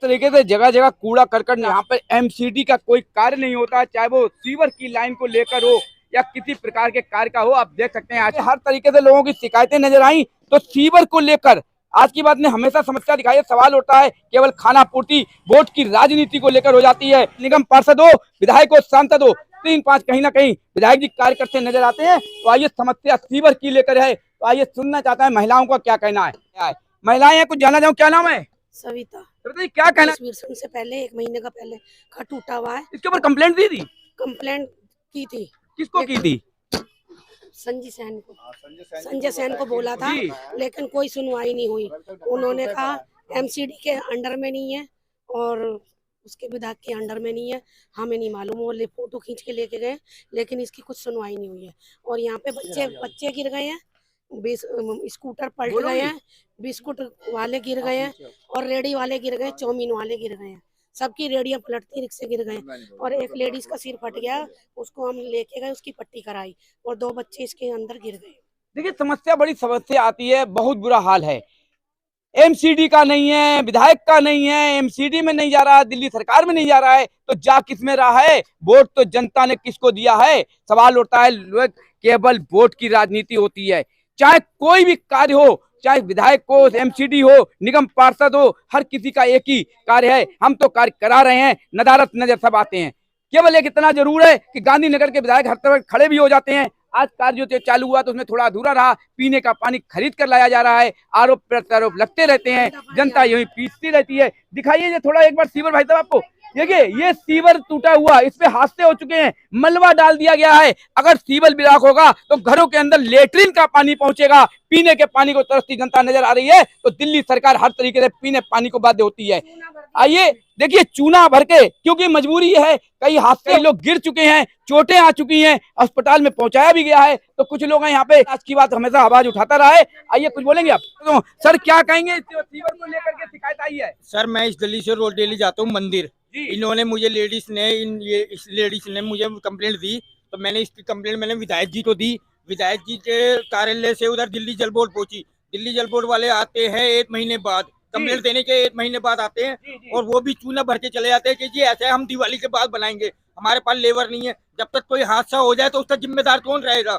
तरीके से जगह जगह कूड़ा करकट, यहाँ पर एमसीडी का कोई कार्य नहीं होता, चाहे वो सीवर की लाइन को लेकर हो या किसी प्रकार के कार्य का हो। आप देख सकते हैं आज हर तरीके से लोगों की शिकायतें नजर आई, तो सीवर को लेकर आज की बात ने हमेशा समस्या दिखाई है। सवाल उठता है केवल खाना पूर्ति वोट की राजनीति को लेकर हो जाती है। निगम पार्षद हो, विधायक हो, सांसद हो, 3-5 कहीं ना कहीं विधायक जी कार्य करते नजर आते हैं। तो आइए समस्या सीवर की लेकर है, तो आइए सुनना चाहता है महिलाओं का क्या कहना है। महिलाएं हैं, कुछ जानना चाहूँ, क्या नाम है? सविता। तो क्या कहना? से पहले 1 महीने का पहले खा टूटा हुआ है। इसके ऊपर कंप्लेंट दी थी? कंप्लेंट की थी। किसको की थी? संजय सेन को बोला था, लेकिन कोई सुनवाई नहीं हुई। उन्होंने कहा एमसीडी के अंडर में नहीं है और उसके विधायक के अंडर में नहीं है, हमें नहीं मालूम। वो फोटो खींच के लेके गए, लेकिन इसकी कुछ सुनवाई नहीं हुई है। और यहाँ पे बच्चे गिर गए हैं, स्कूटर पलट गए हैं, बिस्कुट वाले गिर गए हैं और रेडी वाले गिर गए, चाउमीन वाले गिर गए हैं। सबकी रेडियां पलटती, रिक्शे गिर गए और एक लेडीज का सिर फट गया, उसको हम लेके गए, उसकी पट्टी कराई और 2 बच्चे इसके अंदर गिर गए। देखिए समस्या बड़ी समस्या आती है, बहुत बुरा हाल है। एमसीडी का नहीं है, विधायक का नहीं है, एमसीडी में नहीं जा रहा है, दिल्ली सरकार में नहीं जा रहा है, तो जा किस में रहा है? वोट तो जनता ने किसको दिया है? सवाल उठता है। केवल वोट की राजनीति होती है, चाहे कोई भी कार्य हो, चाहे विधायक हो, एमसीडी हो, निगम पार्षद हो, हर किसी का एक ही कार्य है, हम तो कार्य करा रहे हैं, नदारत नजर सब आते हैं। केवल एक इतना जरूर है कि गांधीनगर के विधायक हर तरफ खड़े भी हो जाते हैं। आज कार्य जो चालू हुआ तो उसमें थोड़ा अधूरा रहा, पीने का पानी खरीद कर लाया जा रहा है, आरोप प्रत्यारोप लगते रहते हैं, जनता यही पीसती रहती है। दिखाइए थोड़ा एक बार सीवर भाई साहब आपको। देखिए ये सीवर टूटा हुआ, इसपे हादसे हो चुके हैं, मलबा डाल दिया गया है। अगर सीवर ब्लॉक होगा तो घरों के अंदर लेटरिन का पानी पहुंचेगा, पीने के पानी को तरसती जनता नजर आ रही है। तो दिल्ली सरकार हर तरीके से पीने पानी को बाध्य होती है। आइए देखिए चूना भर के, क्योंकि मजबूरी है, कई हादसे लोग गिर चुके हैं, चोटें आ चुकी हैं, अस्पताल में पहुंचाया भी गया है। तो कुछ लोग हैं यहाँ पे, आज की बात हमेशा आवाज उठाता रहा है। आइए कुछ बोलेंगे आप? तो सर क्या कहेंगे सीवर को लेकर के शिकायत आई है? सर मैं इस दिल्ली से रोज डेली जाता हूँ मंदिर। इन्होंने मुझे इस लेडीज ने मुझे कंप्लेंट दी, तो मैंने इसकी कंप्लेंट मैंने विधायक जी को दी। विधायक जी के कार्यालय से उधर दिल्ली जल बोर्ड पहुंची। दिल्ली जल बोर्ड वाले आते हैं 1 महीने बाद, कंप्लेंट देने के 1 महीने बाद आते हैं और वो भी चूना भर के चले जाते हैं कि जी ऐसे हम दिवाली के बाद बनाएंगे, हमारे पास लेबर नहीं है। जब तक कोई हादसा हो जाए तो उसका जिम्मेदार कौन रहेगा?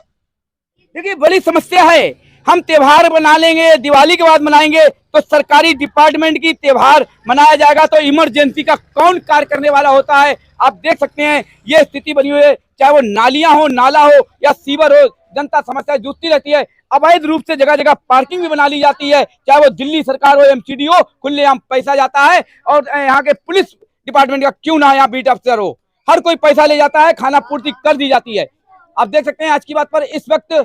देखिए बड़ी समस्या है। हम त्योहार बना लेंगे, दिवाली के बाद मनाएंगे, तो सरकारी डिपार्टमेंट की त्योहार मनाया जाएगा तो इमरजेंसी का कौन कार्य करने वाला होता है? आप देख सकते हैं ये स्थिति बनी हुई है। चाहे वो नालियां हो, नाला हो या सीवर हो, जनता समस्या जूझती रहती है। अवैध रूप से जगह जगह पार्किंग भी बना ली जाती है, चाहे वो दिल्ली सरकार हो, एमसीडी हो, खुलेआम पैसा जाता है। और यहाँ के पुलिस डिपार्टमेंट का क्यों ना यहाँ बीट अफसर हो, हर कोई पैसा ले जाता है, खाना पूर्ति कर दी जाती है। आप देख सकते हैं आज की बात पर इस वक्त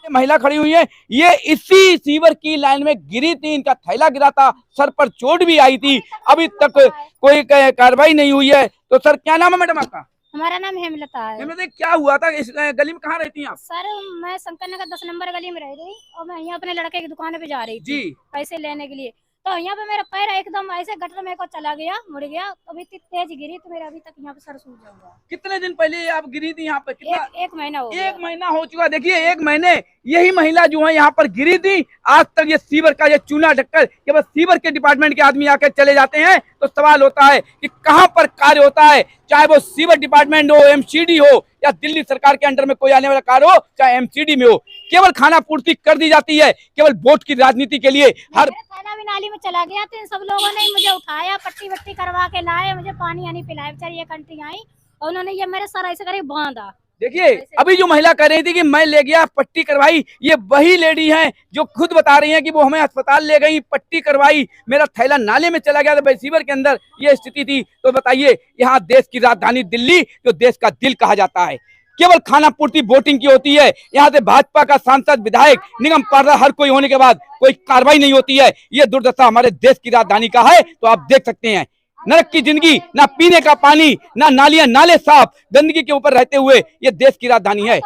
महिला खड़ी हुई है, ये इसी सीवर की लाइन में गिरी थी, इनका थैला गिरा था, सर पर चोट भी आई थी, अभी तक कोई कार्रवाई नहीं हुई है। तो सर क्या नाम है मैडम आपका? हमारा नाम हेमलता है। हेमलता, क्या हुआ था इस गली में? कहाँ रहती हैं आप? सर मैं शंकर नगर 10 नंबर गली में रह रही और मैं यहाँ अपने लड़के की दुकान पे जा रही थी पैसे लेने के लिए। तो यहाँ पे मेरा पैर एकदम ऐसे गटर में को चला गया, मुड़ गया, अभी इतनी तेज गिरी तो मेरा अभी तक यहाँ पे सर सूज गया। कितने दिन पहले आप गिरी थी यहाँ पे? कितना? एक महीना हो गया। 1 महीना हो चुका। देखिए 1 महीने यही महिला जो है यहाँ पर गिरी थी, आज तक ये सीवर का ये चूना ढककर के बस सीवर के डिपार्टमेंट के आदमी आकर चले जाते हैं। तो सवाल होता है कि कहाँ पर कार्य होता है, चाहे वो सीवर डिपार्टमेंट हो, एमसीडी हो या दिल्ली सरकार के अंडर में कोई आने वाला कार्य हो, चाहे एमसीडी में हो, केवल खाना पूर्ति कर दी जाती है, केवल वोट की राजनीति के लिए। हर खाना भी नाली में चला गया, तो इन सब लोगों ने मुझे उठाया, पट्टी वट्टी करवा के लाए, मुझे पानी यानी पिलाया। बेचारी एक आंटी आई और उन्होंने ये मेरे सर ऐसे करे बांधा। देखिए अभी जो महिला कह रही थी कि मैं ले गया, पट्टी करवाई, ये वही लेडी हैं जो खुद बता रही हैं कि वो हमें अस्पताल ले गई, पट्टी करवाई, मेरा थैला नाले में चला गया। तो सीवर के अंदर ये स्थिति थी। तो बताइए यहाँ देश की राजधानी दिल्ली, जो देश का दिल कहा जाता है, केवल खाना पूर्ति वोटिंग की होती है। यहाँ से भाजपा का सांसद, विधायक, निगम पार्षद हर कोई होने के बाद कोई कार्रवाई नहीं होती है। ये दुर्दशा हमारे देश की राजधानी का है। तो आप देख सकते हैं नरक की जिंदगी, ना पीने का पानी, ना नालियां नाले साफ, गंदगी के ऊपर रहते हुए ये देश की राजधानी है।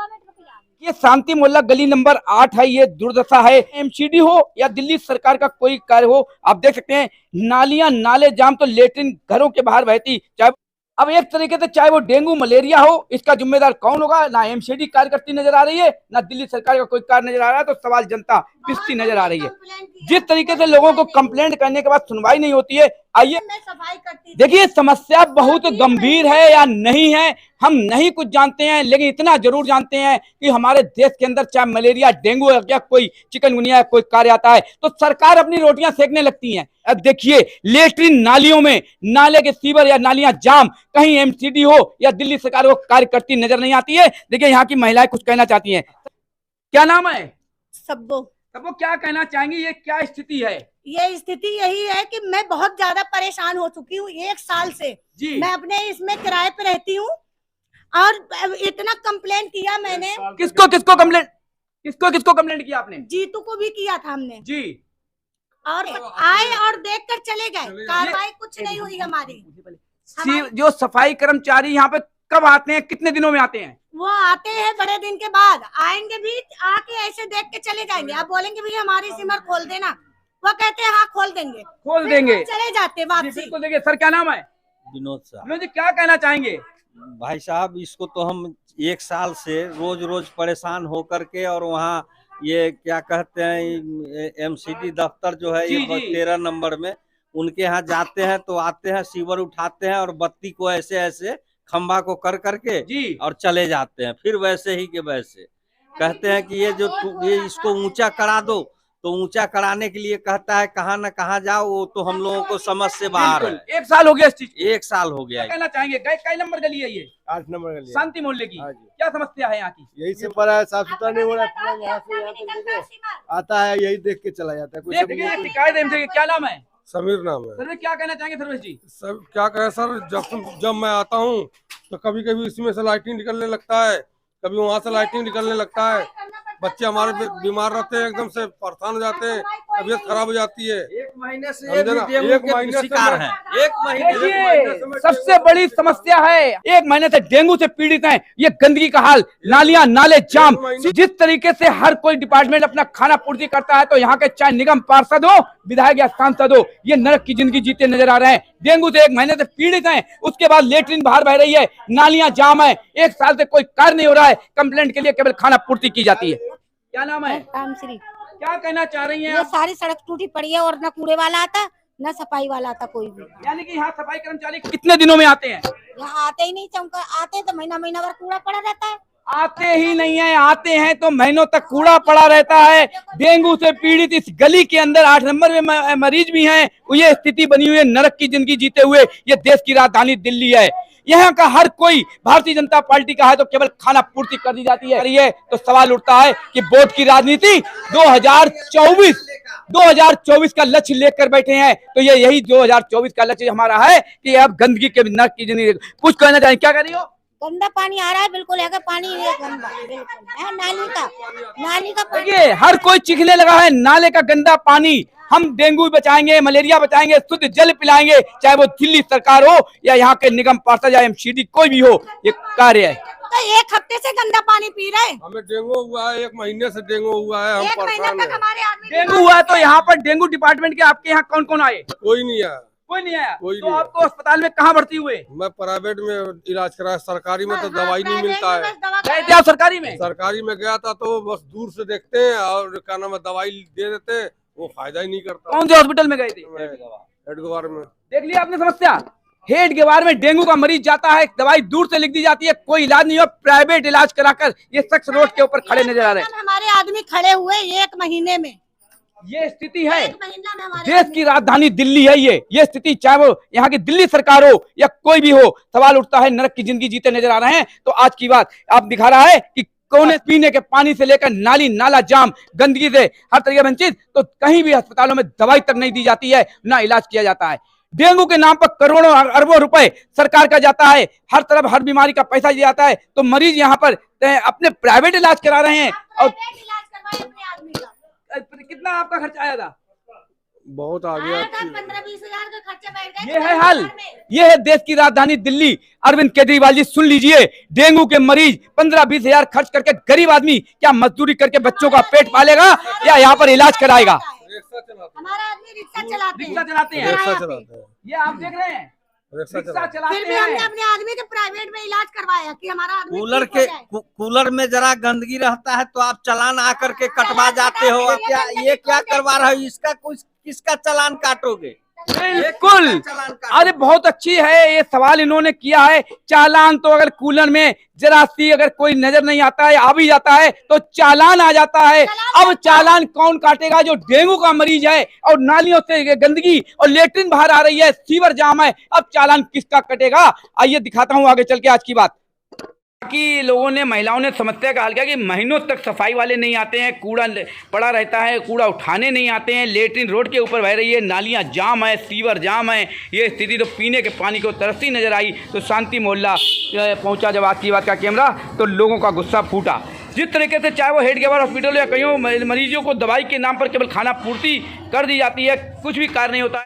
ये शांति मोहल्ला गली नंबर 8 है, ये दुर्दशा है। एमसीडी हो या दिल्ली सरकार का कोई कार्य हो, आप देख सकते हैं नालियां नाले जाम, तो लेटरिन घरों के बाहर बहती। चाहे अब एक तरीके से चाहे वो डेंगू मलेरिया हो, इसका जिम्मेदार कौन होगा? ना एमसीडी कार्य करती नजर आ रही है, ना दिल्ली सरकार का कोई कार्य नजर आ रहा है। तो सवाल जनता पिसती नजर आ रही है। जिस तरीके से लोगों को कंप्लेंट करने के बाद सुनवाई नहीं होती है, आइए मैं सफाई करती थी। देखिए, समस्या बहुत गंभीर है या नहीं है हम नहीं कुछ जानते हैं, लेकिन इतना जरूर जानते हैं कि हमारे देश के अंदर चाहे मलेरिया, डेंगू या कोई चिकनगुनिया कोई कार्य आता है तो सरकार अपनी रोटियां सेकने लगती हैं। अब देखिए, लेटरिन नालियों में नाले के सीवर या नालियां जाम, कहीं एमसीडी हो या दिल्ली सरकार वो कार्य करती नजर नहीं आती है। देखिए, यहाँ की महिलाएं कुछ कहना चाहती हैं। क्या नाम है? सबको तब वो क्या कहना चाहेंगी, ये क्या स्थिति है? ये स्थिति यही है कि मैं बहुत ज्यादा परेशान हो चुकी हूँ 1 साल से। जी। मैं अपने इसमें किराए पे रहती हूँ और इतना कंप्लेंट किया मैंने। किसको कंप्लेंट किया आपने? जीतू को भी किया था हमने जी। और आए और देख कर चले गए, कार्रवाई कुछ नहीं हुई हमारी। जो सफाई कर्मचारी यहाँ पे कब आते हैं, कितने दिनों में आते हैं? वो आते हैं बड़े दिन के बाद, आएंगे भी, आके ऐसे देख के चले जाएंगे। आप बोलेंगे भैया हमारी सिमर खोल देना, वो कहते हैं हाँ खोल देंगे, चले जाते वापसी। बिल्कुल। देखिए सर, क्या नाम है? विनोद साहब। विनोद जी, क्या कहना चाहेंगे? भाई साहब, इसको तो हम 1 साल से रोज परेशान होकर के, और वहाँ ये क्या कहते हैं एमसीडी दफ्तर जो है जी, ये जी। 13 नंबर में, उनके यहाँ जाते हैं तो आते हैं, सीवर उठाते हैं और बत्ती को ऐसे खंबा को कर करके जी। और चले जाते हैं। फिर वैसे ही के वैसे कहते हैं कि ये इसको ऊंचा करा दो, तो ऊंचा कराने के लिए कहता है कहाँ न कहाँ जाओ, वो तो हम लोगों को समझ से बाहर है। 1 साल हो गया इस चीज को। 1 साल हो गया क्या कहना चाहेंगे? कई नंबर गली है ये? 8 नंबर गली है। शांति मोहल्ले की। हाँ जी। क्या समस्या है यहाँ की? यही सब पर है, साफ सुथरा नहीं हो रहा है। यहाँ से देखो, आता है यही देख के चला जाता है। कुछ देखिए, शिकायत है। क्या नाम है? समीर नाम है। सर, क्या कहना चाहेंगे सर्वेश जी? सब क्या कहे सर, जब मैं आता हूँ तो कभी कभी इसमें से लाइटिंग निकलने लगता है, कभी वहाँ से लाइटिंग निकलने लगता है। बच्चे हमारे बीमार रहते हैं, एकदम से परेशान हो जाते हैं, तबीयत खराब हो जाती है। 1 महीने से समझे ना? डेंगू एक के महीने से शिकार मैं- हैं। 1 महीने देखिए, सबसे बड़ी समस्या है, 1 महीने से डेंगू से पीड़ित हैं। ये गंदगी का हाल, नालियां नाले जाम। जिस तरीके से हर कोई डिपार्टमेंट अपना खाना पूर्ति करता है, तो यहाँ के चाहे निगम पार्षद हो, विधायक या सांसद हो, ये नरक की जिंदगी जीते नजर आ रहे हैं। डेंगू से 1 महीने से पीड़ित हैं, उसके बाद लेटरिन बाहर बह रही है, नालियां जाम है, 1 साल से कोई कार्य नहीं हो रहा है। कंप्लेंट के लिए केवल खाना पूर्ति की जाती है। क्या नाम है? रामश्री। क्या कहना चाह रही हैं ये आप? सारी सड़क टूटी पड़ी है और न कूड़े वाला आता न सफाई वाला आता कोई भी। यानी कि यहाँ सफाई कर्मचारी कितने दिनों में आते हैं? यहाँ आते ही नहीं, चमका आते तो महीना भर कूड़ा पड़ा रहता है। आते ही नहीं है, आते हैं तो महीनों तक कूड़ा पड़ा रहता है। डेंगू से पीड़ित इस गली के अंदर 8 नंबर में मरीज भी हैं। ये स्थिति बनी हुई है, नरक की जिंदगी जीते हुए। ये देश की राजधानी दिल्ली है, यहाँ का हर कोई भारतीय जनता पार्टी का है तो केवल खाना पूर्ति कर दी जाती है। ये तो सवाल उठता है कि वोट की राजनीति 2024 का लक्ष्य लेकर बैठे हैं, तो ये यही 2024 का लक्ष्य हमारा है कि अब गंदगी के नरक की जिंदगी। कुछ कहना चाहिए? क्या कह रही हो? गंदा पानी आ रहा है, बिल्कुल है पानी, ये गंदा बिल्कुल है, नाली का पानी। देखिए, हर कोई चिखने लगा है नाले का गंदा पानी। हम डेंगू बचाएंगे, मलेरिया बचाएंगे, शुद्ध जल पिलाएंगे, चाहे वो दिल्ली सरकार हो या यहाँ के निगम पार्षद या एमसीडी कोई भी हो, ये कार्य है। तो 1 हफ्ते से गंदा पानी पी रहे हैं। हमें डेंगू हुआ है, 1 महीने से डेंगू हुआ है, हम 1 महीने परेशान तक हैं। हमारे आदमी डेंगू हुआ है तो यहाँ पर डेंगू डिपार्टमेंट के आपके यहाँ कौन कौन आए? कोई नहीं आया। कोई नहीं आया। कोई तो नहीं आपको अस्पताल में कहाँ भर्ती हुए? मैं प्राइवेट में इलाज कराया, सरकारी में तो दवाई नहीं मिलता है। गए थे आप सरकारी में? सरकारी में गया था तो बस दूर से देखते हैं और क्या नाम है दवाई दे देते हैं, वो फायदा ही नहीं करता। कौन से हॉस्पिटल में गए थे? हेडगवार में। देख लिया आपने समस्या। हेड गेवार में डेंगू का मरीज जाता है, दवाई दूर से लिख दी जाती है, कोई इलाज नहीं हो, प्राइवेट इलाज कराकर ये शख्स रोड के ऊपर खड़े नजर आ रहे हैं। हमारे आदमी खड़े हुए 1 महीने में। ये स्थिति है, 1 महीना में हमारे देश की राजधानी दिल्ली है। ये स्थिति चाहे वो यहाँ की दिल्ली सरकार हो या कोई भी हो, सवाल उठता है, नरक की जिंदगी जीते नजर आ रहे हैं। तो आज की बात आप दिखा रहा है कि कोने पीने के पानी से लेकर नाली नाला जाम, गंदगी से हर तरीके वंचित। तो कहीं भी अस्पतालों में दवाई तक नहीं दी जाती है, ना इलाज किया जाता है। डेंगू के नाम पर करोड़ों अरबों रुपए सरकार का जाता है, हर तरफ हर बीमारी का पैसा दिया जाता है, तो मरीज यहाँ पर अपने प्राइवेट इलाज करा रहे हैं। और इलाज करवाए अपने आदमी का। कितना आपका खर्चा आया था? बहुत आ गया। 15-20 हजार का खर्चा बैठ गया। ये है हाल, ये है देश की राजधानी दिल्ली। अरविंद केजरीवाल जी सुन लीजिए, डेंगू के मरीज 15-20 हजार खर्च करके गरीब आदमी क्या मजदूरी करके बच्चों का पेट पालेगा या यहाँ पर इलाज कराएगा? हमारा आदमी रिक्शा चलाते रिक्शा हैं। चलाते हैं। रिक्शा चलाते हैं। ये आप देख रहे हैं, रिक्शा चलाते फिर भी हमने हैं। अपने आदमी के प्राइवेट में इलाज करवाया कि हमारा आदमी कूलर ठीक हो के जाए। कूलर में जरा गंदगी रहता है तो आप चालान आकर के कटवा जाते हो। क्या ये क्या करवा रहे हो? इसका कुछ किसका चालान काटोगे? बिल्कुल। अरे बहुत अच्छी है ये सवाल इन्होंने किया है। चालान तो अगर कूलर में जरा सी अगर कोई नजर नहीं आता है, आ भी जाता है तो चालान आ जाता है। अब चालान कौन काटेगा? जो डेंगू का मरीज है और नालियों से गंदगी और लेटरिन बाहर आ रही है, सीवर जाम है, अब चालान किसका कटेगा? आइए दिखाता हूं आगे चल के आज की बात। कि लोगों ने, महिलाओं ने समस्या का हल किया कि महीनों तक सफाई वाले नहीं आते हैं, कूड़ा पड़ा रहता है, कूड़ा उठाने नहीं आते हैं, लेटरिन रोड के ऊपर बह रही है, नालियां जाम है, सीवर जाम है। ये स्थिति तो पीने के पानी को तरसती नजर आई। तो शांति मोहल्ला पहुंचा जब आज की बात का कैमरा तो लोगों का गुस्सा फूटा। जिस तरीके से चाहे वो हेड गेवर हॉस्पिटल या कहीं मरीजों को दवाई के नाम पर केवल खाना पूर्ति कर दी जाती है, कुछ भी कार्य नहीं होता है।